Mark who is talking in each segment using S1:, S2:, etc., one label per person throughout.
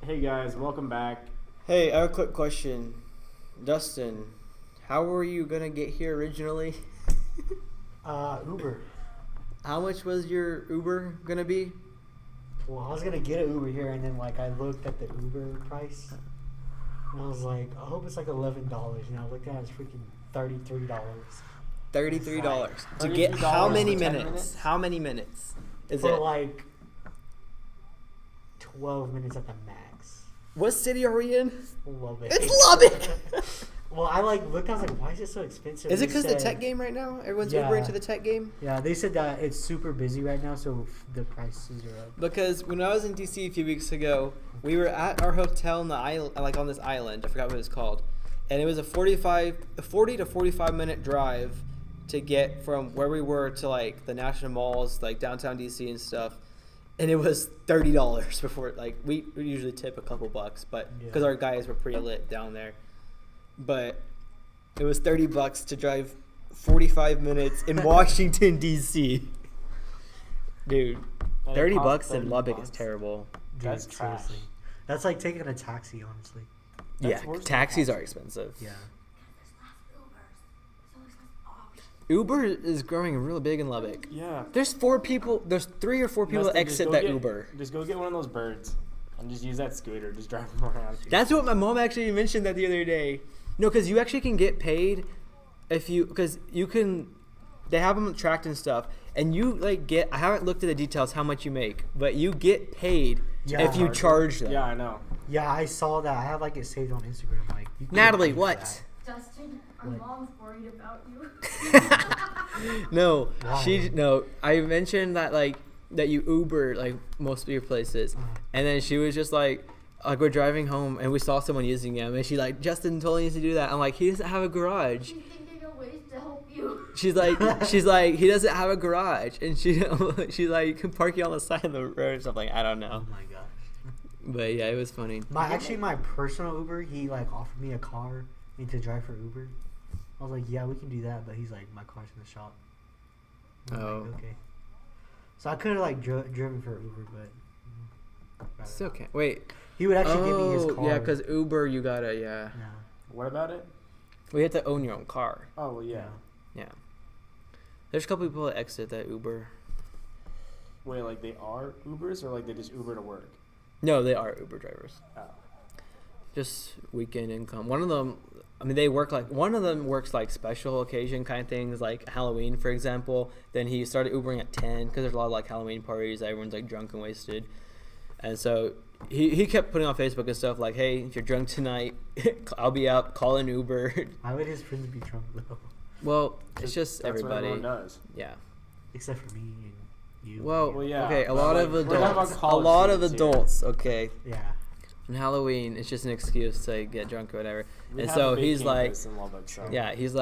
S1: Hey guys, welcome back.
S2: Hey, I have a quick question. Dustin, how were you going to get here originally?
S3: Uber.
S2: How much was your Uber going to be?
S3: Well, I was gonna get an Uber here, and then I looked at the Uber price, and I was like, I hope it's like $11. And I looked at it, it's freaking $33.
S2: $33 to get how many minutes? How many minutes is
S3: For
S2: it?
S3: like 12 minutes at the max.
S2: What city are we in?
S3: Lubbock.
S2: It's Lubbock.
S3: Well, I looked. I was like, why is it so expensive?
S2: Is it
S3: They
S2: because the
S3: said-
S2: tech game right now? Everyone's
S3: Yeah.
S2: Ubering to the tech game.
S3: Yeah, they said that it's super busy right now, so the prices are up.
S2: Because when I was in DC a few weeks ago, we were at our hotel in the island, on this island. I forgot what it was called, and it was a 40 to 45 minute drive to get from where we were to the national malls, downtown DC and stuff. And it was $30 before. We usually tip a couple bucks, but because our guys were pretty lit down there, but it was $30 to drive 45 minutes in Washington DC. Dude,
S1: And it
S2: $30
S1: costs
S2: in Lubbock
S1: $30.
S2: is terrible.
S3: Dude,
S1: That's trash.
S3: seriously. That's like taking a taxi, honestly.
S1: That's
S2: Yeah,
S1: worse than
S2: taxis
S1: taxi.
S2: are expensive.
S3: Yeah.
S2: Uber is growing real big in Lubbock.
S1: Yeah.
S2: There's 3 or 4 people that
S1: Nustin, just
S2: exit
S1: go
S2: that
S1: get-
S2: Uber.
S1: Just go get one of those birds and just use that scooter. Just drive them around.
S2: That's what my mom actually mentioned that the other day. No, because you actually can get paid because they have them tracked and stuff, and you I haven't looked at the details how much you make, but you get paid
S3: Yeah.
S2: if you charge them.
S1: Yeah, I know.
S3: Yeah, I saw that. I have it saved on Instagram. You can
S2: Natalie,
S3: get paid for
S2: what?
S3: that.
S4: Justin, our
S3: What?
S4: mom's worried about you.
S2: No,
S3: Why?
S2: I mentioned that that you Uber most of your places, and then she was just we're driving home and we saw someone using him, and she's like, Justin told me to do that. I'm like, he doesn't have a garage.
S4: She's thinking of ways to help you.
S2: She's like, he doesn't have a garage, and she's can park you on the side of the road or something. I don't know,
S3: Oh my gosh.
S2: but yeah, it was funny.
S3: My personal Uber, he offered me a car to drive for Uber. I was like, yeah, we can do that, but he's like, my car's in the shop. I'm
S2: Oh.
S3: like, okay. So I could have driven for Uber, but
S2: Still can't wait.
S3: he would actually give me his car.
S2: Yeah, because Uber, you gotta
S3: yeah.
S1: What about it?
S2: we have to own your own car.
S1: Oh, well, yeah.
S2: Yeah, there's a couple people that exit that Uber.
S1: Wait, they are Ubers or they just Uber to work?
S2: No, they are Uber drivers.
S1: Oh.
S2: Just weekend income. One of them, they work one of them works special occasion kind of things, like Halloween, for example. Then he started Ubering at 10 because there's a lot of Halloween parties. Everyone's drunk and wasted. And so he kept putting on Facebook and stuff hey, if you're drunk tonight, I'll be out, call an Uber.
S3: Why would his friends be drunk though?
S2: Well, it's just
S1: That's
S2: everybody.
S1: what everyone does.
S2: Yeah.
S3: Except for me and you.
S1: Well, yeah,
S2: okay, a
S1: but,
S2: lot of
S1: we're talking about
S2: adults. A
S1: college
S2: lot of
S1: students here.
S2: adults, okay.
S3: Yeah.
S2: And Halloween, it's just an excuse to get drunk or whatever.
S1: We
S2: And
S1: have a
S2: so
S1: big
S2: he's
S1: campus in Lubbock, so.
S2: yeah, he's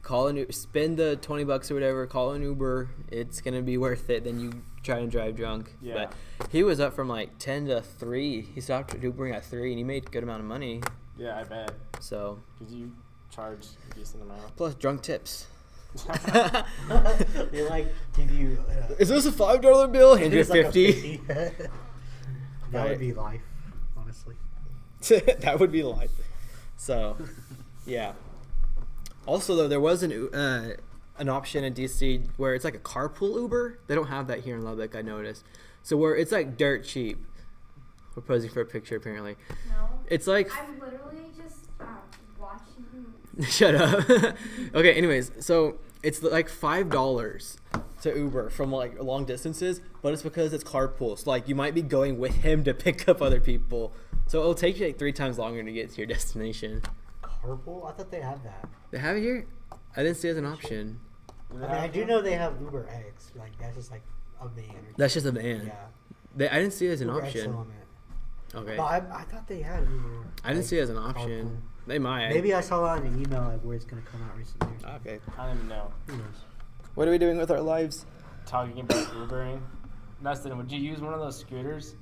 S2: call an Uber, spend the $20 or whatever, call an Uber. It's gonna be worth it. Then you try and drive drunk.
S1: Yeah.
S2: But he was up from 10 to 3. He stopped Ubering at 3, and he made a good amount of money.
S1: Yeah, I bet.
S2: So
S1: Because you charge a decent amount.
S2: plus drunk tips.
S3: They give you.
S2: Is this a $5 bill? Hand you
S3: here's, like, a
S2: 50.
S3: that
S2: Right.
S3: would be life, honestly.
S2: That would be life. So, yeah. Also, though, there was an option in DC where it's a carpool Uber. They don't have that here in Lubbock, I noticed. So where it's dirt cheap. We're posing for a picture, apparently.
S4: No.
S2: It's
S4: I'm literally just watching you.
S2: Shut up. Okay, anyways, so it's $5 to Uber from long distances, but it's because it's carpool. So you might be going with him to pick up other people. So it'll take you 3 times longer to get to your destination.
S3: Carpool? I thought they had that.
S2: They have it here? I didn't see it as an option.
S3: I do know they have Uber X. That's just a van.
S2: That's just a van.
S3: Yeah.
S2: I didn't see it as an
S3: Uber XL,
S2: option.
S3: I meant.
S2: Okay.
S3: But I thought they had Uber.
S2: I didn't see it as an option.
S3: carpool.
S2: They might.
S3: Maybe I saw that in an email where it's gonna come out recently. Or something.
S2: Okay.
S1: I don't even know.
S3: Who knows?
S2: What are we doing with our lives?
S1: Talking about Ubering. Nustin, would you use one of those scooters?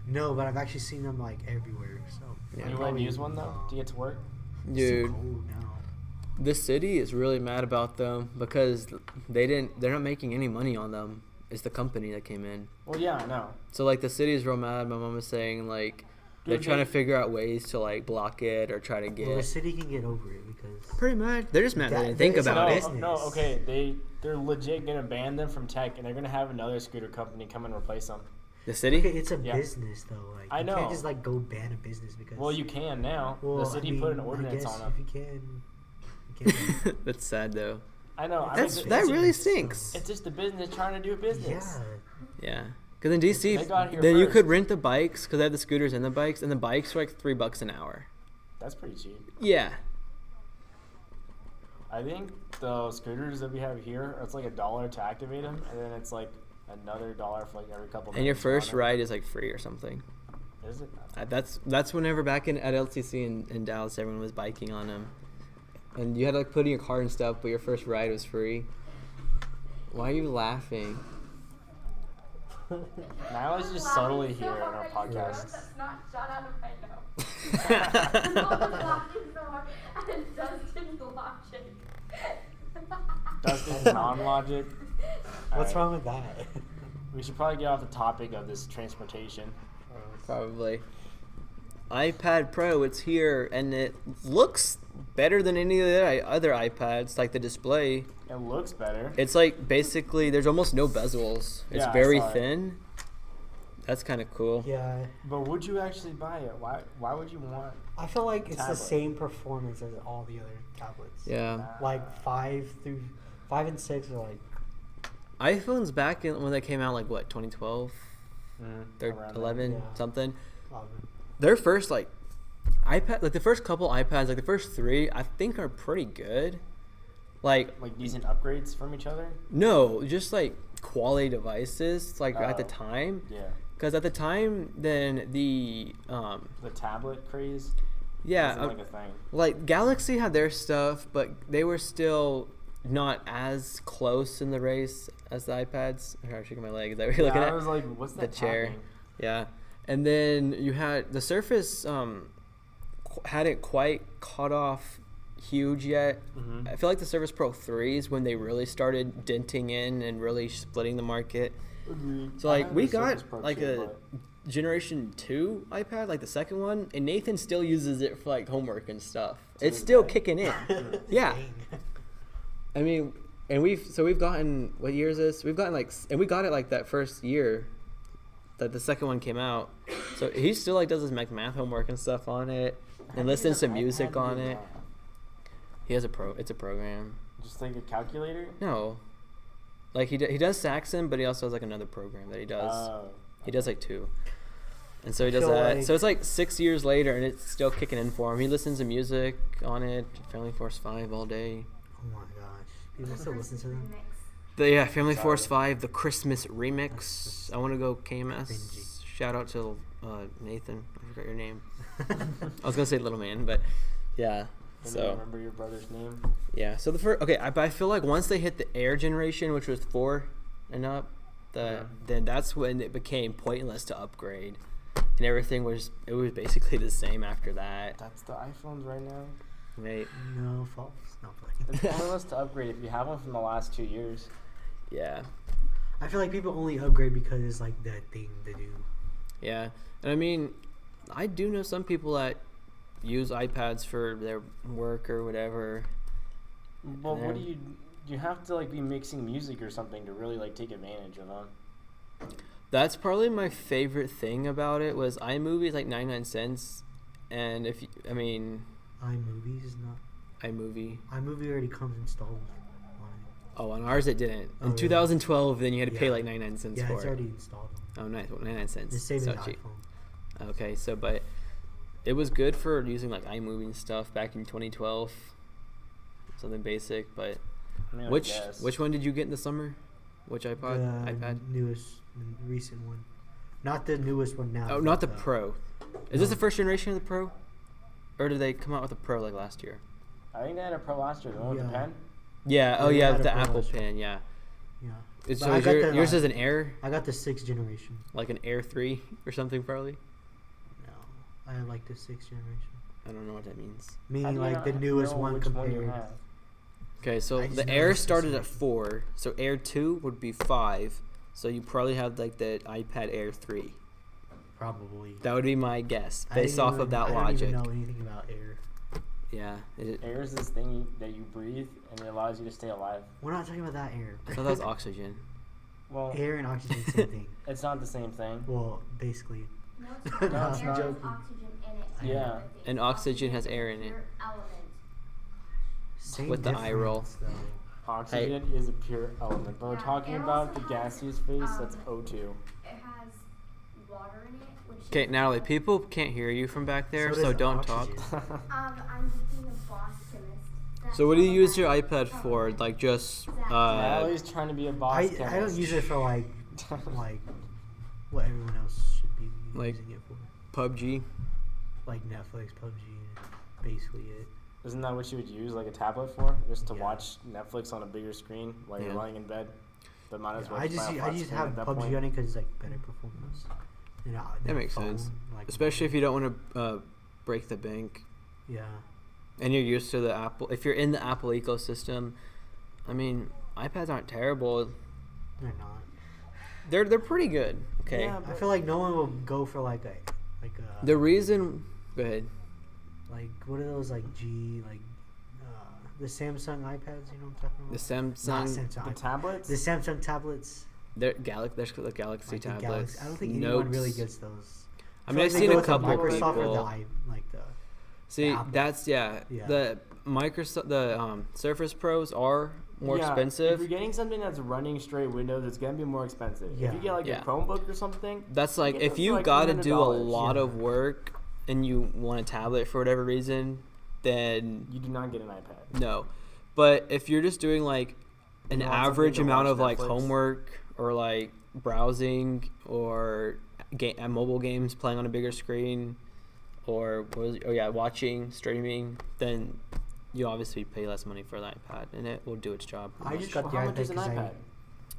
S3: No, but I've actually seen them everywhere. So
S2: Yeah.
S1: You wouldn't
S3: probably
S1: use one, though,
S3: no.
S1: to get to work?
S3: It's
S2: Dude,
S3: so cold now.
S2: this city is really mad about them because they're not making any money on them. It's the company that came in.
S1: Well, yeah, I know.
S2: So like the city is real mad. My mom was saying like they're
S1: Dude,
S2: trying to figure out ways to like block it or try to
S3: Well, the
S2: get.
S3: city can get over it because
S2: Pretty much, they're just mad. They
S3: That-
S2: didn't think
S3: it's
S2: about
S3: not-
S2: it.
S3: business.
S1: No, okay, they're legit gonna ban them from tech, and they're gonna have another scooter company come and replace them.
S2: The city.
S3: okay, it's a
S1: Yeah.
S3: business though. Like
S1: I
S3: you
S1: know.
S3: can't just like go ban a business because.
S1: Well, you can now.
S3: Well,
S1: The city
S3: I mean,
S1: put an
S3: I
S1: ordinance
S3: guess
S1: on them.
S3: If you can, you can.
S2: That's sad though.
S1: I know. I
S2: That's
S1: mean,
S2: that
S1: it's,
S2: really stinks.
S1: it's just the business trying to do business.
S3: Yeah.
S2: Yeah. Because in DC,
S1: They got here
S2: then you
S1: first.
S2: could rent the bikes because they have the scooters and the bikes, and the bikes are like $3 an hour.
S1: That's pretty cheap.
S2: Yeah.
S1: I think the scooters that we have here, it's like $1 to activate them, and then it's like another $1 for like every couple.
S2: And your
S1: minutes
S2: first
S1: on it.
S2: ride is like free or something.
S1: Is it?
S2: That's whenever back at LTC in Dallas, everyone was biking on them, and you had to like put in your car and stuff, but your first ride was free. Why are you laughing?
S1: Nyla's just subtly here in our podcast.
S4: That's not shut out of my nose. I was laughing so hard, and Dustin's logic.
S1: Dustin's non-logic.
S3: What's
S1: Alright.
S3: wrong with that?
S1: We should probably get off the topic of this transportation.
S2: Probably. iPad Pro, it's here, and it looks better than any of the other iPads. Like the display,
S1: It looks better.
S2: it's like basically there's almost no bezels. It's
S1: Yeah, I
S2: very
S1: saw it.
S2: thin. That's kind of cool.
S3: Yeah,
S1: But would you actually buy it? Why would you want?
S3: I feel like it's
S1: Tablet.
S3: the same performance as all the other tablets.
S2: Yeah.
S3: Like 5 and 6 are like.
S2: iPhones back when they came out, like what, 2012,
S1: Around there.
S2: 11,
S3: Yeah.
S2: something.
S3: Um,
S2: Their first like iPad, like the first couple iPads, like the first 3, I think are pretty good. Like
S1: Like decent upgrades from each other.
S2: no, just like quality devices. Like at the
S1: Oh.
S2: time,
S1: Yeah.
S2: because at the time, then the
S1: The tablet craze.
S2: yeah,
S1: Isn't like a thing.
S2: like Galaxy had their stuff, but they were still not as close in the race as the iPads. I'm shaking my leg. Is that what you're looking
S1: I
S2: at?
S1: was like, what's
S2: The
S1: that
S2: chair.
S1: tapping?
S2: Yeah, and then you had the Surface hadn't quite caught off huge yet.
S1: Mhm.
S2: I feel like the Surface Pro 3s when they really started denting in and really splitting the market.
S1: Agreed.
S2: So
S1: I
S2: like
S1: have
S2: we
S1: a Surface
S2: got
S1: Pro
S2: like
S1: too,
S2: a
S1: but-
S2: Generation 2 iPad, like the second one, and Nathan still uses it for like homework and stuff.
S1: To
S2: It's
S1: this
S2: still
S1: day?
S2: kicking in. Yeah.
S3: dang.
S2: I mean, and we've gotten, what year is this? We've gotten like, and we got it like that first year that the second one came out. So he still like does his math homework and stuff on it,
S1: How
S2: and
S1: do you
S2: listens to
S1: have an
S2: music
S1: iPad to
S2: on
S1: do
S2: it.
S1: that?
S2: He has it's a program.
S1: Just like a calculator.
S2: No, like he does Saxon, but he also has like another program that he does.
S1: Oh.
S2: He does like 2. And so he
S3: I
S2: does
S3: feel
S2: that.
S3: like-
S2: So it's like 6 years later, and it's still kicking in for him. He listens to music on it, Family Force 5 all day.
S3: Oh my gosh. People still listen to them?
S2: Yeah, Family
S1: Sorry.
S2: Force 5, the Christmas remix. I want to go KMS.
S3: Cringy.
S2: Shout out to Nathan. I forgot your name. I was gonna say Little Man, but yeah.
S1: Can you
S2: So
S1: remember your brother's name?
S2: yeah. So the first, okay, but I feel like once they hit the Air generation, which was 4 and up, then that's when it became pointless to upgrade, and everything was basically the same after that.
S1: That's the iPhones right now.
S2: Right?
S3: No, false. No,
S1: It's pointless to upgrade if you have one from the last 2 years.
S2: Yeah.
S3: I feel like people only upgrade because it's like the thing to do.
S2: Yeah, and I mean, I do know some people that use iPads for their work or whatever.
S1: But what do
S2: Yeah.
S1: you have to like be mixing music or something to really like take advantage of them?
S2: That's probably my favorite thing about it was iMovie is like 99 cents, and if you, I mean
S3: iMovie is not.
S2: iMovie.
S3: iMovie already comes installed on it.
S2: Oh, on ours it didn't.
S3: Oh,
S2: In
S3: yeah.
S2: 2012, then you had to pay
S3: Yeah.
S2: like 99 cents
S3: Yeah,
S2: for
S3: it's
S2: it.
S3: already installed.
S2: Oh, nice. Well, 99 cents.
S3: The same
S2: so
S3: as
S2: cheap.
S3: iPhone.
S2: Okay, so but it was good for using like iMovie and stuff back in 2012. Something basic, but
S1: I mean, I
S2: which
S1: guess.
S2: one did you get in the summer? Which iPod?
S3: The
S2: iPad?
S3: newest, recent one. Not the newest one now.
S2: Oh, not the
S3: but
S2: Pro. Is this
S3: No.
S2: the first generation of the Pro? Or did they come out with a Pro like last year?
S1: I think they had a Pro last year. The one with the
S3: Yeah.
S1: pen.
S2: Yeah, oh
S3: they
S2: yeah,
S3: had a
S2: the
S3: Pro
S2: Apple
S3: last year.
S2: Pen, yeah.
S3: Yeah.
S2: It's,
S3: But
S2: so
S3: I
S2: is
S3: got
S2: yours
S3: the,
S2: is an Air?
S3: I got the 6th generation.
S2: Like an Air 3 or something probably?
S3: No, I like the 6th generation.
S2: I don't know what that means.
S1: How
S3: Meaning
S1: do you
S3: like the
S1: not
S3: newest
S1: know
S3: one
S1: which
S3: compared.
S1: you have?
S2: Okay, so
S3: I just
S2: the
S3: know
S2: Air
S3: it's the
S2: started
S3: same.
S2: at 4, so Air 2 would be 5, So you probably have like the iPad Air 3.
S3: Probably.
S2: That would be my guess
S3: I
S2: based
S3: didn't
S2: off
S3: even-
S2: of that
S3: I
S2: logic.
S3: don't even know anything about air.
S2: Yeah.
S1: Air is this thing that you breathe and it allows you to stay alive.
S3: We're not talking about that air.
S2: I thought that was oxygen.
S1: Well,
S3: Air and oxygen, same thing.
S1: it's not the same thing.
S3: Well, basically.
S4: No, it's not.
S1: No, it's
S4: Air
S1: not.
S4: has oxygen in it.
S1: Yeah.
S2: And oxygen has air in it.
S4: Pure element.
S3: Same
S2: With the eye roll.
S3: difference, though.
S1: Oxygen is a pure element, but we're
S4: Yeah,
S1: talking
S4: it
S1: about the
S4: also has,
S1: gaseous phase. That's
S4: um,
S1: O2.
S4: It has water in it, which
S2: Okay,
S4: is
S2: Natalie, people can't hear you from back there,
S3: So
S2: so
S3: does
S2: don't
S3: oxygen.
S2: talk.
S4: I'm being a boss chemist. That's
S2: So what do you
S4: all
S2: use your
S4: that-
S2: iPad for? Like just
S1: Natalie's trying to be a boss
S3: I
S1: chemist.
S3: don't use it for like what everyone else should be
S2: Like-
S3: using it for.
S2: PUBG?
S3: Like Netflix, PUBG, basically it.
S1: Isn't that what you would use like a tablet for? Just to
S3: Yeah.
S1: watch Netflix on a bigger screen while you're
S2: Yeah.
S1: lying in bed? But might as
S3: Yeah,
S1: well
S3: I
S1: just buy a
S3: just
S1: flat screen
S3: have
S1: at that
S3: PUBG
S1: point.
S3: on it because it's like better performance.
S2: That makes sense. Especially if you don't want to break the bank
S3: Yeah.
S2: and you're used to the Apple. If you're in the Apple ecosystem, I mean, iPads aren't terrible.
S3: They're not.
S2: They're pretty good. Okay.
S1: Yeah,
S3: I feel like no one will go for like a
S2: The reason. Go ahead.
S3: like what are those like the Samsung iPads? You know what I'm talking about?
S2: The
S3: Not
S2: Samsung.
S3: Samsung.
S1: The
S3: iPads.
S1: tablets?
S3: The Samsung tablets.
S2: They're there's the Galaxy
S3: Like the
S2: tablets.
S3: Galaxy. I don't think anyone really
S2: Notes.
S3: gets those.
S2: I mean, I've
S3: feel
S2: seen
S3: like
S2: a
S3: they go with the
S2: couple
S3: Microsoft or
S2: people.
S3: the
S2: See,
S3: Apple.
S2: that's
S3: Yeah.
S2: The Microsoft, the Surface Pros are more
S1: Yeah, If
S2: expensive.
S1: you're getting something that's running straight Windows, it's gonna be more expensive. If
S3: Yeah.
S1: you get like
S2: Yeah.
S1: a Chromebook or something,
S2: That's like
S1: get
S2: if
S1: those for
S2: you
S1: like
S2: got to do a
S1: $300.
S2: lot
S3: Yeah.
S2: of work and you want a tablet for whatever reason, then
S1: you do not get an iPad.
S2: no. But if you're just doing like an
S1: You want something
S2: average
S1: to
S2: amount
S1: watch
S2: of like
S1: Netflix?
S2: homework or like browsing or mobile games playing on a bigger screen or watching streaming, then you obviously pay less money for the iPad and it will do its job.
S3: I just
S1: Well,
S3: got the
S1: how much
S3: iPad
S1: is an
S3: because
S1: iPad?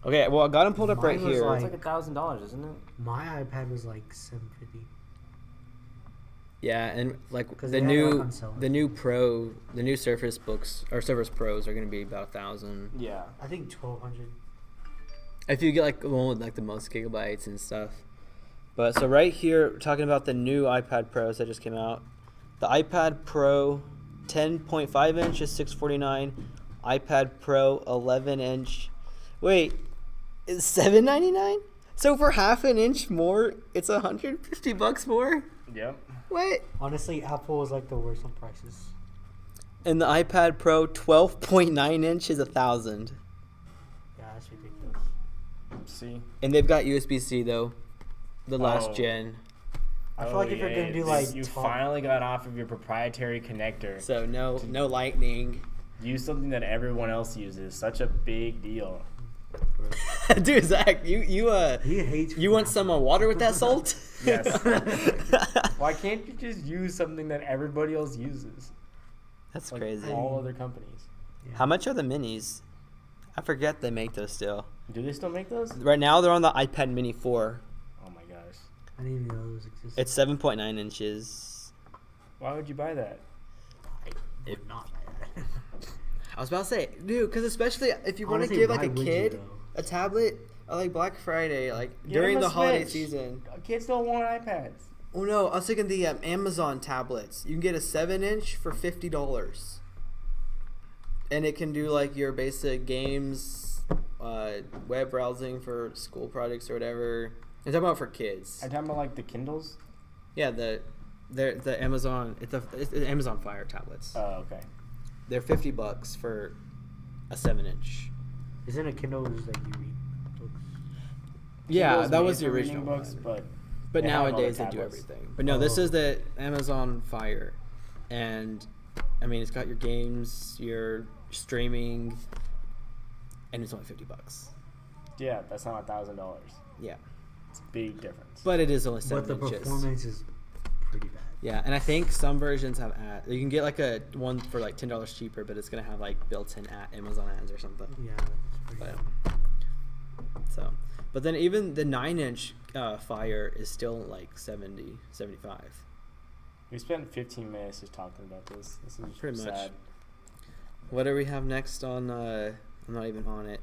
S2: Okay, well I got them pulled up right
S3: Mine was
S2: here.
S3: like-
S1: It's like $1,000, isn't it?
S3: my iPad was like $750.
S2: Yeah, and like
S3: 'Cause
S2: the
S3: they had it, like,
S2: new
S3: on sale.
S2: the new Surface Books or Surface Pros are gonna be about 1,000.
S1: Yeah.
S3: I think 1,200.
S2: If you get like the one with like the most gigabytes and stuff. But so right here, we're talking about the new iPad Pros that just came out. The iPad Pro 10.5 inch is $649. iPad Pro 11 inch, wait, it's $799. So for half an inch more, it's $150 more.
S1: Yep.
S2: What?
S3: Honestly, Apple was like the worst on prices.
S2: And the iPad Pro 12.9 inch is $1,000.
S3: Yeah, that's ridiculous.
S1: See?
S2: And they've got USB-C though, the last
S1: Oh.
S2: gen.
S3: I feel like if you're gonna do like
S1: you
S3: top-
S1: finally got off of your proprietary connector.
S2: So no lightning.
S1: Use something that everyone else uses. Such a big deal.
S2: Dude, Zach, you
S3: He hates.
S2: you want some water with that salt?
S1: Yes. Why can't you just use something that everybody else uses?
S2: That's
S1: Like
S2: crazy.
S1: all other companies.
S3: Yeah.
S2: How much are the minis? I forget they make those still.
S1: Do they still make those?
S2: Right now they're on the iPad Mini 4.
S1: Oh my gosh.
S3: I didn't even know those existed.
S2: It's 7.9 inches.
S1: Why would you buy that?
S3: I would not buy that.
S2: I was about to say, dude, because especially if you want to
S3: Honestly,
S2: give like
S3: why
S2: a
S3: would you,
S2: kid
S3: though?
S2: a tablet, like Black Friday, like
S1: Get
S2: during
S1: them a
S2: the holiday
S1: Switch.
S2: season.
S1: Kids don't want iPads.
S2: Oh no, I was thinking the Amazon tablets. You can get a 7-inch for $50, and it can do like your basic games, web browsing for school projects or whatever. I'm talking about for kids.
S1: I'm talking about like the Kindles.
S2: Yeah, the Amazon it's the Amazon Fire tablets.
S1: Oh, okay.
S2: They're $50 for a 7-inch.
S3: Isn't a Kindle just like you read books?
S2: Yeah,
S1: Kindles
S2: that
S1: made
S2: was the
S1: for reading
S2: original
S1: books,
S2: one.
S1: but
S2: But
S1: they have other
S2: nowadays they do
S1: tablets.
S2: everything. But no, this
S3: Oh.
S2: is the Amazon Fire, and I mean it's got your games, your streaming, and it's only $50.
S1: Yeah, that's not $1,000.
S2: Yeah,
S1: It's a big difference.
S2: but it is only
S3: But
S2: 7
S3: the
S2: inches.
S3: performance is pretty bad.
S2: Yeah, and I think some versions have ads. You can get like a one for like $10 cheaper, but it's gonna have like built-in Amazon ads or something.
S3: Yeah, that's pretty
S2: But
S3: bad.
S2: so, but then even the 9-inch Fire is still like 75.
S1: We spent 15 minutes just talking about this. This is
S2: Pretty much.
S1: sad.
S2: What do we have next on? I'm not even on it.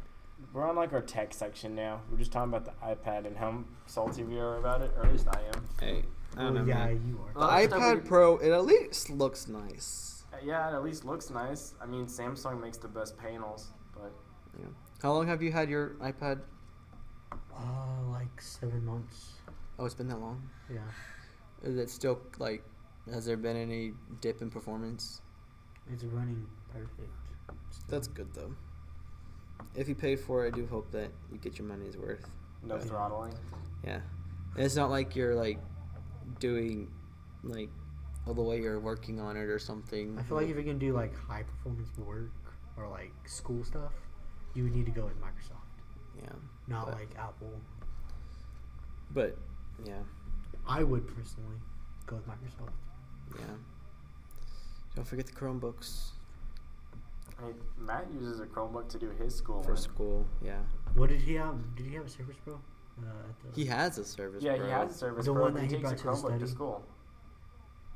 S1: We're on like our tech section now. We're just talking about the iPad and how salty we are about it, or at least I am.
S2: Hey, I don't know.
S3: yeah,
S2: Man.
S3: you are.
S2: The
S1: Well, that's
S2: iPad
S1: stuff
S2: Pro, it at least looks nice.
S1: Yeah, it at least looks nice. I mean, Samsung makes the best panels, but
S2: Yeah. How long have you had your iPad?
S3: Like 7 months.
S2: Oh, it's been that long.
S3: Yeah.
S2: Is it still like? Has there been any dip in performance?
S3: It's running perfect. still.
S2: That's good though. If you pay for it, I do hope that you get your money's worth.
S1: no
S2: Yeah.
S1: throttling.
S2: Yeah, and it's not like you're like doing like all the way you're working on it or something.
S3: I feel like if you're gonna do like high performance work or like school stuff, you would need to go with Microsoft,
S2: Yeah,
S3: not
S2: but-
S3: like Apple.
S2: but yeah,
S3: I would personally go with Microsoft.
S2: yeah. Don't forget the Chromebooks
S1: I mean, Matt uses a Chromebook to do his school.
S2: for school. Yeah,
S3: What did he have? Did he have a Surface Pro? At the,
S2: he has a Surface
S1: Yeah,
S2: Pro.
S1: he has a service.
S3: The
S1: Pro,
S3: one
S1: but
S3: that
S1: he
S3: he
S1: takes a
S3: brought to the
S1: Chromebook to
S3: study?
S1: school.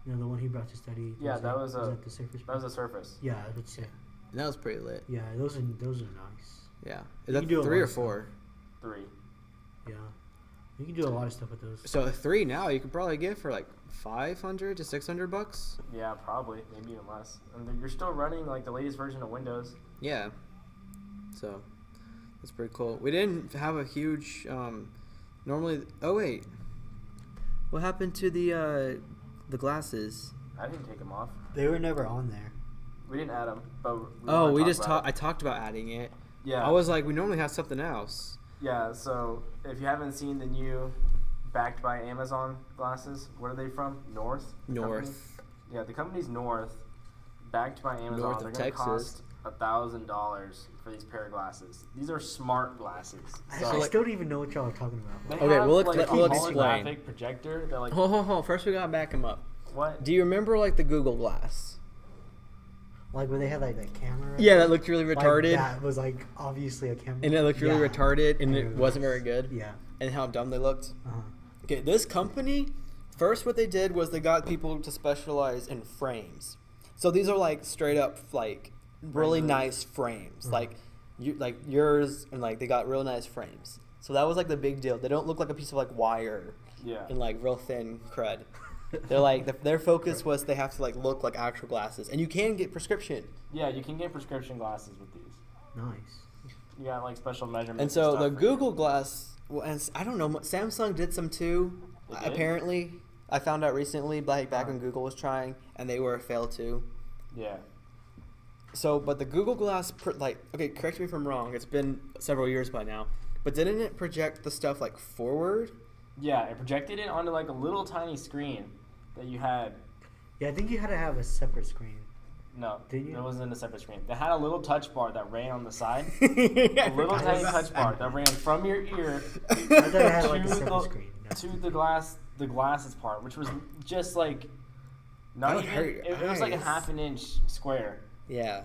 S3: You know, the one he brought to study.
S1: Yeah, that was
S3: that the Surface Pro.
S1: That was a Surface.
S3: Yeah, I would say.
S2: And that was pretty lit.
S3: Yeah, those are nice.
S2: Yeah,
S3: You
S2: is that
S3: can do a
S2: 3
S3: lot
S2: or
S3: of stuff.
S2: 4?
S1: 3.
S3: Yeah, you can do a lot of stuff with those.
S2: So 3 now you could probably get for like $500 to $600.
S1: Yeah, probably, maybe even less. And you're still running like the latest version of Windows.
S2: Yeah. So that's pretty cool. We didn't have a huge normally oh wait. What happened to the glasses?
S1: I didn't take them off.
S3: They were never on there.
S1: We didn't add them, but
S2: Oh, we
S1: wanna
S2: just
S1: talk
S2: talked
S1: about
S2: I talked about adding it.
S1: it. Yeah.
S2: I was like we normally have something else.
S1: Yeah. So if you haven't seen the new, backed by Amazon glasses, where are they from? North. The company?
S2: North.
S1: Yeah, the company's North, backed by Amazon.
S2: North of
S1: They're gonna
S2: Texas.
S1: cost $1,000 for these pair of glasses. These are smart glasses.
S3: I
S2: like-
S3: still don't even know what y'all are talking about.
S1: They
S2: Okay,
S1: have,
S2: we'll
S1: like,
S2: ex-
S1: a
S2: we'll
S1: holographic
S2: explain.
S1: projector. They're like,
S2: Hold. First we gotta back him up.
S1: what?
S2: Do you remember like the Google Glass?
S3: Like when they had like that camera.
S2: Yeah, that looked really
S3: Like,
S2: retarded.
S3: that was like obviously a camera.
S2: And it looked really
S3: Yeah.
S2: retarded and
S3: I
S2: it
S3: remember
S2: wasn't
S3: this.
S2: very good.
S3: Yeah.
S2: And how dumb they looked.
S3: Uh-huh.
S2: Okay, this company, first what they did was they got people to specialize in frames. So these are like straight up like really
S1: Regular.
S2: nice frames.
S3: Mhm.
S2: Like yours and like they got real nice frames. So that was like the big deal. They don't look like a piece of like wire
S1: Yeah.
S2: and like real thin crud. They're like their focus was they have to like look like actual glasses. And you can get prescription.
S1: Yeah, you can get prescription glasses with these.
S3: Nice.
S1: You got like special measurements.
S2: And so
S1: stuff
S2: the
S1: for you.
S2: Google Glass, well, and I don't know, Samsung did some too.
S1: They did?
S2: Apparently, I found out recently, like back when Google was trying, and they were a fail too.
S1: Yeah.
S2: So, but the Google Glass, okay, correct me if I'm wrong. It's been several years by now, but didn't it project the stuff like forward?
S1: Yeah, it projected it onto like a little tiny screen that you had.
S3: Yeah, I think you had to have a separate screen.
S1: No,
S3: Did you?
S1: it wasn't a separate screen. They had a little touch bar that ran on the side.
S2: A
S1: A little tiny touch bar that ran from your ear
S3: I thought it had like a
S1: to
S3: separate screen.
S1: to the glasses part, which was just like not
S2: That would
S1: even.
S2: hurt your
S1: It was like a
S2: eyes.
S1: half an inch square,
S2: Yeah.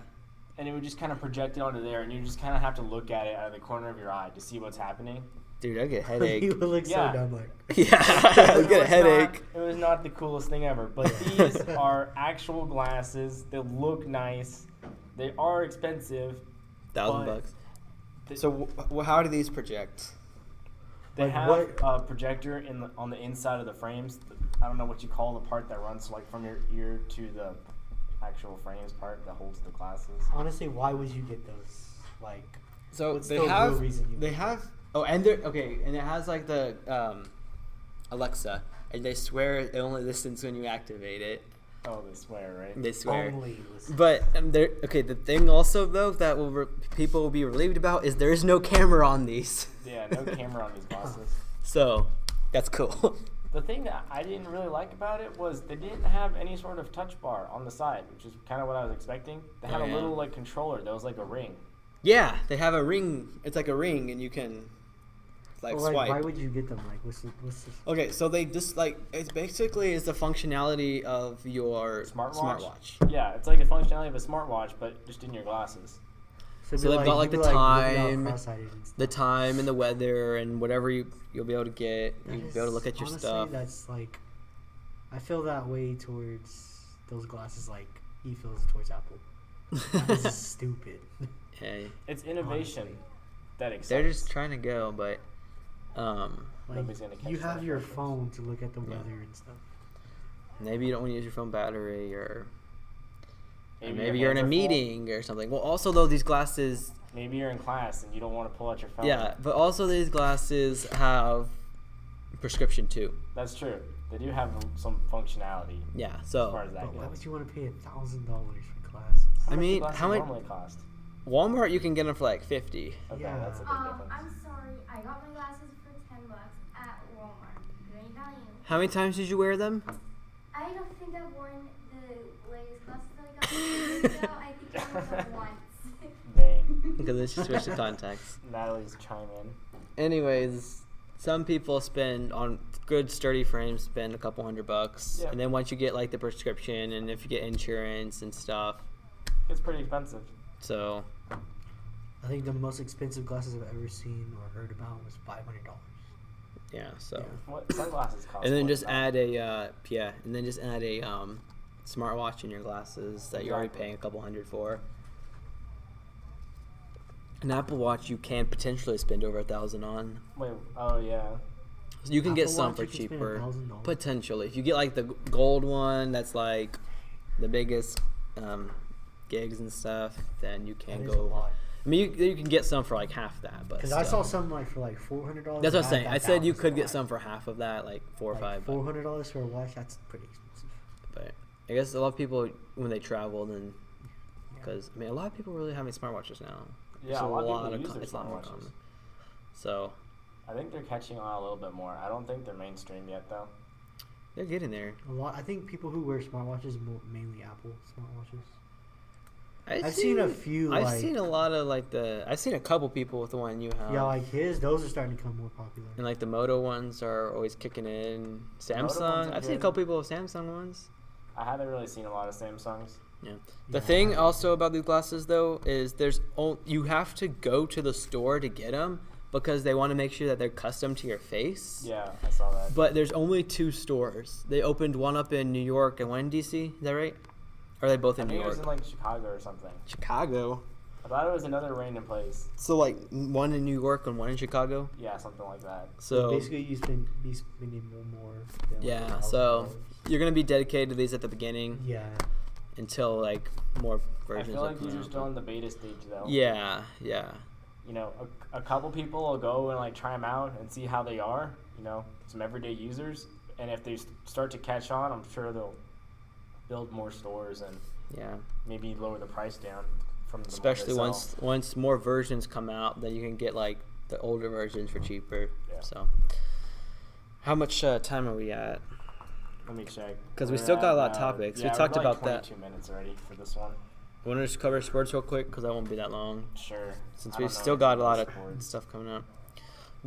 S1: and it would just kind of project it onto there, and you just kind of have to look at it out of the corner of your eye to see what's happening.
S2: Dude, I get a
S3: you
S2: headache.
S3: would look
S1: Yeah.
S3: so dumb, like.
S2: Yeah, I
S1: It
S2: get a
S1: was
S2: headache.
S1: Not, it was not the coolest thing ever, but these are actual glasses. They look nice. They are expensive.
S2: $1,000.
S1: They,
S2: So, how do these project?
S1: they
S3: Like
S1: have
S3: what-
S1: a projector on the inside of the frames. I don't know what you call the part that runs like from your ear to the actual frames part that holds the glasses.
S3: Honestly, why would you get those? Like,
S2: So
S3: what's
S2: they
S3: the real
S2: have
S3: reason you
S2: they
S3: would?
S2: have and it has like the Alexa, and they swear it only listens when you activate it.
S1: Oh, they swear, right?
S2: They swear.
S3: Only listen.
S2: But the thing also though that people will be relieved about is there is no camera on these.
S1: Yeah, no camera on these glasses.
S2: So that's cool.
S1: The thing that I didn't really like about it was they didn't have any sort of touch bar on the side, which is kind of what I was expecting. They had
S2: Oh,
S1: a
S2: yeah.
S1: little like controller that was like a ring.
S2: Yeah, they have a ring. It's like a ring, and you can like
S3: Well,
S2: swipe.
S3: why would you get them? Like, what's this?
S2: Okay, so they just like it's basically is the functionality of your
S1: Smartwatch? Yeah, it's like a functionality of a smartwatch, but just in your glasses.
S2: So they've got, like,
S3: you'd
S2: the
S3: be, looking out
S2: time,
S3: cross-eyed and stuff.
S2: The time and the weather and whatever you'll be able to get.
S3: That
S2: You'll be
S3: is-
S2: able to look at your
S3: honestly,
S2: stuff.
S3: That's like, I feel that way towards those glasses like he feels towards Apple. This is stupid.
S2: Hey,
S1: It's innovation.
S3: Honestly.
S1: That excites.
S2: They're just trying to go, but
S3: Like,
S1: Nobody's gonna catch
S3: you have
S1: that
S3: your
S1: first.
S3: phone to look at the
S2: Yeah.
S3: weather and stuff.
S2: maybe you don't want to use your phone battery, or maybe
S1: your
S2: you're in a
S1: hands are full.
S2: meeting or something. Well, also though, these glasses,
S1: Maybe you're in class and you don't want to pull out your phone.
S2: yeah, but also these glasses have prescription too.
S1: That's true. They do have some functionality
S2: Yeah,
S1: as
S2: so
S1: far as that
S3: But why
S1: goes.
S3: would you want to pay $1,000 for glasses?
S1: How
S2: I
S1: much do
S2: mean,
S1: glasses
S2: how much-
S1: normally cost?
S2: Walmart you can get them for like 50.
S1: Okay,
S3: Yeah.
S1: that's a big difference.
S4: I'm sorry. I got my glasses for $10 at Walmart. Let me tell you.
S2: How many times did you wear them?
S4: I don't think I've worn the latest glasses that I got 2 years ago. I think I wore them once.
S1: Dang.
S2: Because it's just switch the contacts.
S1: Natalie's chime in.
S2: Anyways, some people spend on good sturdy frames, spend a couple $100,
S1: Yeah.
S2: and then once you get like the prescription and if you get insurance and stuff,
S1: It's pretty expensive.
S2: so
S3: I think the most expensive glasses I've ever seen or heard about was $500.
S2: yeah, so.
S3: Yeah.
S1: What sunglasses cost?
S2: And then
S1: what,
S2: just
S1: about-
S2: add a smartwatch in your glasses that you're already
S1: Exactly.
S2: paying a couple $100 for. An Apple Watch you can potentially spend over $1,000 on.
S1: Wait. Oh yeah.
S2: So you can get
S3: Apple
S2: some
S3: Watch,
S2: for
S3: you can spend
S2: cheaper.
S3: $1,000.
S2: Potentially, if you get like the gold one, that's like the biggest gigs and stuff, then you can
S3: That is a
S2: go.
S3: lot.
S2: I mean, you can get some for like half that, but
S3: Because I
S2: still.
S3: saw some like for like $400.
S2: That's what I'm saying.
S3: and
S2: I said you
S3: thought
S2: could
S3: that
S2: get
S3: was a
S2: some
S3: lot.
S2: for half of that, like 4 or
S3: Like
S2: 5. But,
S3: $400 for a watch. That's pretty expensive.
S2: but I guess a lot of people when they travel, then
S3: Yeah.
S2: because I mean, a lot of people really have smartwatches now.
S1: Yeah,
S2: It's
S1: a lot of people use
S2: co-
S1: their
S2: it's a lot more
S1: smartwatches.
S2: common. So
S1: I think they're catching on a little bit more. I don't think they're mainstream yet though.
S2: they're getting there.
S3: A lot. I think people who wear smartwatches mainly Apple smartwatches.
S2: I've
S3: I've seen a few.
S2: I've
S3: like,
S2: seen a lot of like I've seen a couple people with the one you have.
S3: Yeah, like his. Those are starting to become more popular.
S2: And like the Moto ones are always kicking in.
S1: Moto ones
S2: Samsung.
S1: are
S2: I've seen a
S1: good.
S2: couple people with Samsung ones.
S1: I haven't really seen a lot of Samsungs.
S2: Yeah.
S3: Yeah,
S2: The thing
S3: I-
S2: also about these glasses though is you have to go to the store to get them because they want to make sure that they're custom to your face.
S1: Yeah, I saw that.
S2: But there's only 2 stores. They opened one up in New York and one in DC. Is that right? Or are they both
S1: I
S2: in New
S1: think it was
S2: York?
S1: in like Chicago or something.
S2: Chicago.
S1: I thought it was another random place.
S2: So like one in New York and one in Chicago.
S1: Yeah, something like that.
S2: So
S3: basically, you be spending more. Than
S2: yeah,
S3: like
S2: so
S3: $1,000.
S2: you're gonna be dedicated to these at the beginning
S3: Yeah.
S2: until like more
S1: I
S2: versions.
S1: feel like
S2: come
S1: these are
S2: out.
S1: still in the beta stage though.
S2: Yeah, yeah.
S1: You know, a couple people will go and like try them out and see how they are. You know, some everyday users, and if they start to catch on, I'm sure they'll build more stores and
S2: Yeah,
S1: maybe lower the price down from the
S2: especially
S1: one they sell.
S2: once more versions come out, then you can get like the older versions for cheaper.
S1: Yeah.
S2: So, how much time are we at?
S1: Let me check.
S2: 'Cause we
S1: We're
S2: still got a lot of
S1: at,
S2: topics. We
S1: yeah,
S2: talked
S1: we're like
S2: about that.
S1: 22 minutes already for this one.
S2: Want to just cover sports real quick because that won't be that long.
S1: Sure.
S2: Since
S1: I
S2: we've
S1: don't know
S2: still
S1: anything
S2: got a
S1: about
S2: lot of
S1: sports.
S2: stuff coming up.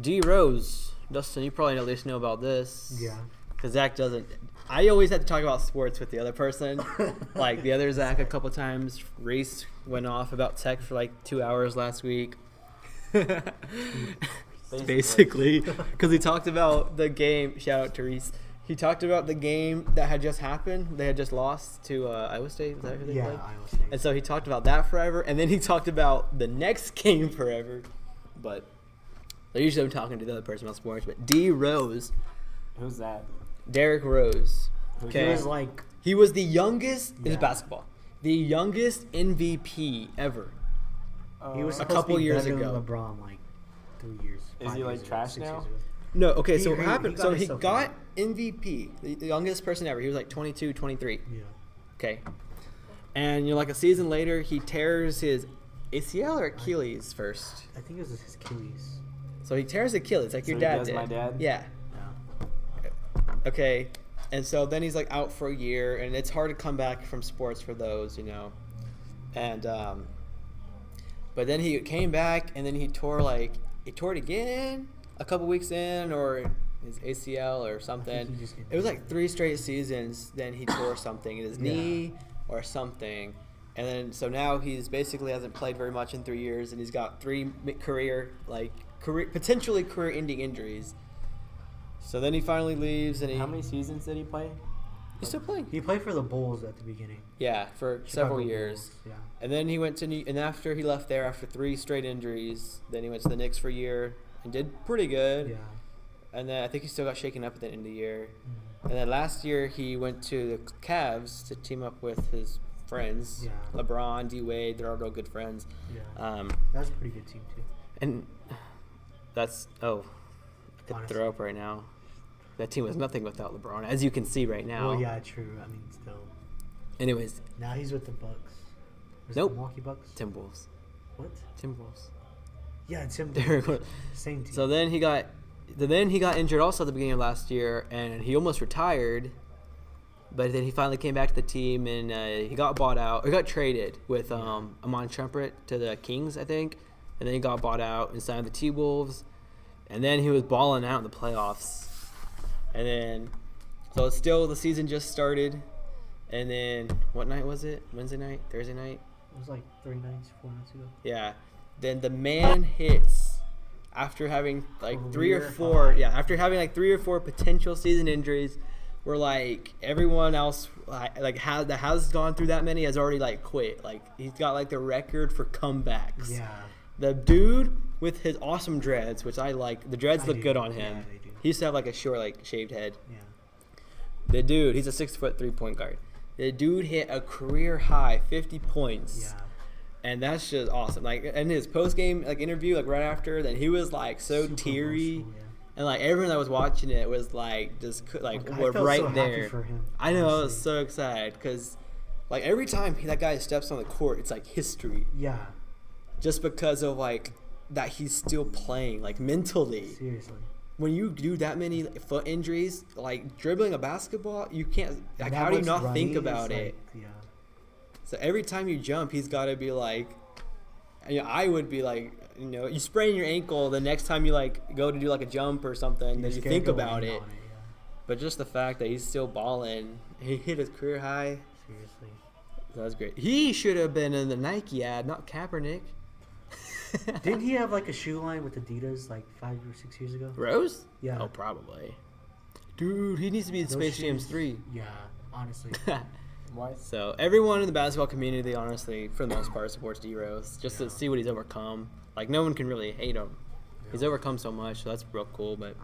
S2: D Rose, Dustin, you probably at least know about this.
S3: Yeah.
S2: Because Zach doesn't. I always have to talk about sports with the other person. Like the other Zach a couple times. Reese went off about tech for like 2 hours last week. Basically, because he talked about the game. Shout out to Reese. He talked about the game that had just happened. They had just lost to Iowa State. Is that who they
S3: Yeah,
S2: played?
S3: Iowa State.
S2: And so he talked about that forever, and then he talked about the next game forever. But usually I'm talking to the other person about sports. But D Rose,
S1: Who's that?
S2: Derrick Rose.
S3: He
S2: Okay,
S3: was like,
S2: he was the youngest. This is
S3: Yeah.
S2: basketball. The youngest MVP ever.
S3: he was
S2: A
S3: supposed
S2: couple
S3: to be
S2: years
S3: better than
S2: ago.
S3: LeBron like 3 years.
S1: Is
S3: 5
S1: he, like,
S3: years ago,
S1: trash
S3: 6
S1: now?
S3: years ago.
S2: No, okay,
S3: He-
S2: so what
S3: he-
S2: happened?
S3: he got
S2: So he
S3: himself
S2: got
S3: out.
S2: MVP, the youngest person ever. He was like 22, 23.
S3: Yeah.
S2: Okay. And like a season later, he tears his ACL or Achilles first.
S3: I think it was his Achilles.
S2: So he tears Achilles, like
S1: So
S2: your
S1: he
S2: dad
S1: does
S2: did.
S1: my dad?
S2: Yeah.
S3: Yeah.
S2: Okay. And so then he's like out for a year, and it's hard to come back from sports for those, you know. And but then he came back, and then he tore it again a couple weeks in, or his ACL or something.
S3: he just-
S2: It was like 3 straight seasons. Then he tore something in his
S3: Yeah.
S2: knee or something, and then so now he's basically hasn't played very much in 3 years, and he's got 3 potentially career-ending injuries. So then he finally leaves, and he
S1: How many seasons did he play?
S2: He's still playing.
S3: He played for the Bulls at the beginning.
S2: Yeah, for
S3: Chicago
S2: several years.
S3: Bulls, yeah.
S2: And then he went to and after he left there after 3 straight injuries, then he went to the Knicks for a year and did pretty good.
S3: Yeah.
S2: And then I think he still got shaken up at the end of the year.
S3: Mhm.
S2: And then last year he went to the Cavs to team up with his friends,
S3: Yeah.
S2: LeBron, D Wade. They're all real good friends.
S3: Yeah. That's a pretty good team too.
S2: And that's I could
S3: Honestly.
S2: throw up right now. That team was nothing without LeBron, as you can see right now.
S3: Well, yeah, true. I mean, still.
S2: Anyways,
S3: Now he's with the Bucks. Was it
S2: Nope.
S3: the Milwaukee Bucks?
S2: Timberwolves.
S3: What?
S2: Timberwolves.
S3: Yeah, Tim.
S2: They're good.
S3: Same team.
S2: So then he got injured also at the beginning of last year, and he almost retired. But then he finally came back to the team, and he got bought out. He got traded with Amon Shumpert to the Kings, I think. And then he got bought out and signed with the T-Wolves. And then he was balling out in the playoffs. And then, so it's still, the season just started. And then, what night was it? Wednesday night? Thursday night?
S3: It was like 3 nights, 4 nights ago.
S2: Yeah. Then the man hits after having like after having like 3 or 4 potential season injuries, where like everyone else that has gone through that many has already like quit. Like he's got like the record for comebacks.
S3: Yeah.
S2: The dude with his awesome dreads, which I like, the dreads look good on him.
S3: Yeah, they do.
S2: He used to have like a short, like shaved head.
S3: Yeah.
S2: The dude, he's a 6-foot 3-point guard. The dude hit a career high 50 points.
S3: Yeah.
S2: And that's just awesome. Like in his post game like interview, like right after, then he was like so
S3: Super
S2: teary,
S3: emotional, yeah.
S2: and like everyone that was watching it was like just like
S3: I
S2: were
S3: felt
S2: right
S3: so happy
S2: there.
S3: for him,
S2: I know, I was
S3: honestly.
S2: so excited because like every time that guy steps on the court, it's like history,
S3: Yeah.
S2: just because of like that he's still playing like mentally.
S3: Seriously.
S2: When you do that many foot injuries, like dribbling a basketball, you can't. Like,
S3: That
S2: how do you
S3: much
S2: not
S3: running
S2: think about
S3: is,
S2: it?
S3: like, yeah.
S2: So every time you jump, he's got to be like, I would be like, you sprain your ankle the next time you like go to do like a jump or something, then you think about it.
S3: Yeah.
S2: But just the fact that he's still balling, he hit his career high.
S3: Seriously.
S2: That was great. He should have been in the Nike ad, not Kaepernick.
S3: Didn't he have like a shoe line with Adidas like 5 or 6 years ago?
S2: Rose?
S3: Yeah.
S2: Oh, probably. Dude, he needs to be in
S3: Those
S2: Space Jam
S3: shoes-
S2: 3.
S3: Yeah, honestly.
S1: Why?
S2: So everyone in the basketball community, honestly, for the most part, supports D Rose just
S3: Yeah.
S2: to see what he's overcome. Like no one can really hate him. He's
S3: Yeah.
S2: overcome so much, so that's real cool. But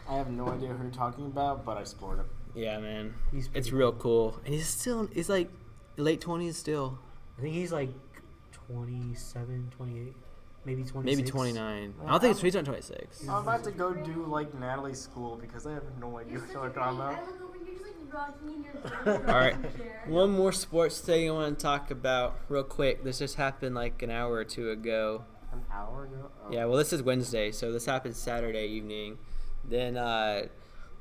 S1: I have no idea who you're talking about, but I support him.
S2: yeah, man,
S3: He's
S2: it's
S3: pretty
S2: real cool. And he's like late 20s still,
S3: I think he's like 27, 28, maybe 26.
S2: maybe 29. I don't think it's 26.
S1: I'm about to go do like Natalie's school because I have no idea what you're talking about.
S4: I look over, you're just like rocking in your
S2: All right,
S4: chair.
S2: one more sports thing I want to talk about real quick. This just happened like an hour or two ago.
S1: An hour ago? Oh.
S2: Yeah, well, this is Wednesday, so this happened Saturday evening. Then the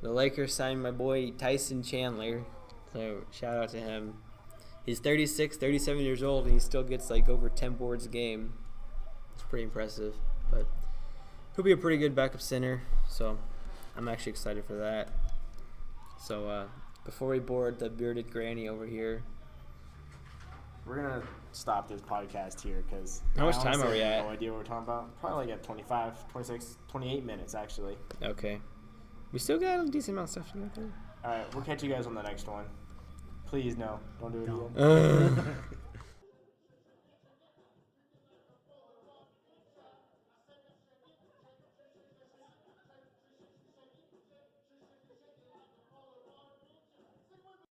S2: Lakers signed my boy Tyson Chandler, so shout out to him. He's 36, 37 years old, and he still gets like over 10 boards a game. It's pretty impressive, but he'll be a pretty good backup center, so I'm actually excited for that. So before we board the bearded granny over here,
S1: We're going to stop this podcast here because
S2: How much time are we
S1: I
S2: at?
S1: have no idea what we're talking about. Probably like at 25, 26, 28 minutes actually.
S2: okay. We still got a decent amount of stuff to go through.
S1: All right, we'll catch you guys on the next one. Please, no. Don't do it
S3: Don't.
S1: again.